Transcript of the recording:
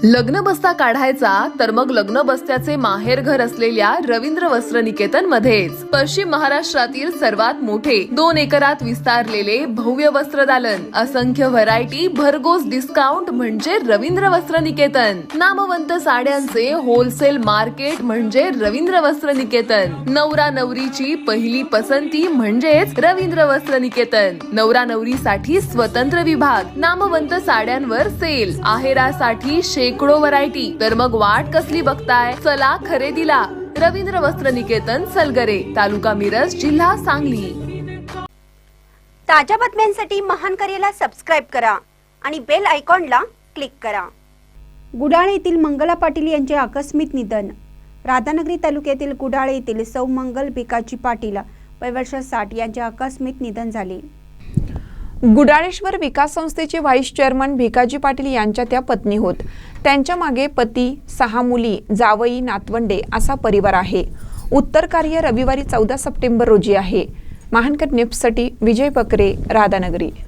लग्न बस्ता काढायचा तर मग लग्न बस्त्याचे माहेर घर असलेल्या रवींद्र वस्त्र निकेतन मध्येच पश्चिम महाराष्ट्रातील सर्वात मोठे 2 एकरात विस्तारलेले भव्य वस्त्रदालन, असंख्य व्हरायटी, भरघोस डिस्काउंट म्हणजे रवींद्र वस्त्र निकेतन। नामवंत साड्यांचे होलसेल मार्केट म्हणजे रवींद्र वस्त्र निकेतन। नवरा नवरीची पहिली पसंती म्हणजेच रवींद्र वस्त्र निकेतन। नवरा नवरीसाठी स्वतंत्र विभाग, नामवंत साड्यांवर सेल, आहेरासाठी शेकडो व्हरायटी। तर मग वाट कसली बघताय, चला खरेदीला। रवींद्र वस्त्र निकेतन, सलगरे, तालुका मिरज, जिल्हा सांगली। ताज्या बातम्यांसाठी महान करेला सबस्क्राइब करा आणि बेल आयकॉनला क्लिक करा। गुडाळ येथील मंगला पाटील यांचे आकस्मिक निधन। राधानगरी तालुक्यातील गुडाळ येथील सौ मंगल भिकाजी पाटील वय वर्ष 60 यांचे आकस्मिक निधन झाले। गुडाळेश्वर विकास संस्थेचे व्हाईस चेअरमन भिकाजी पाटील यांच्या त्या पत्नी होत। त्यांच्या मागे पती, 6 मुली, जावई, नातवंडे असा परिवार आहे। उत्तर कार्य रविवारी 14 सप्टेंबर रोजी आहे। महानकर न्यूजसाठी विजय बकरे, राधानगरी।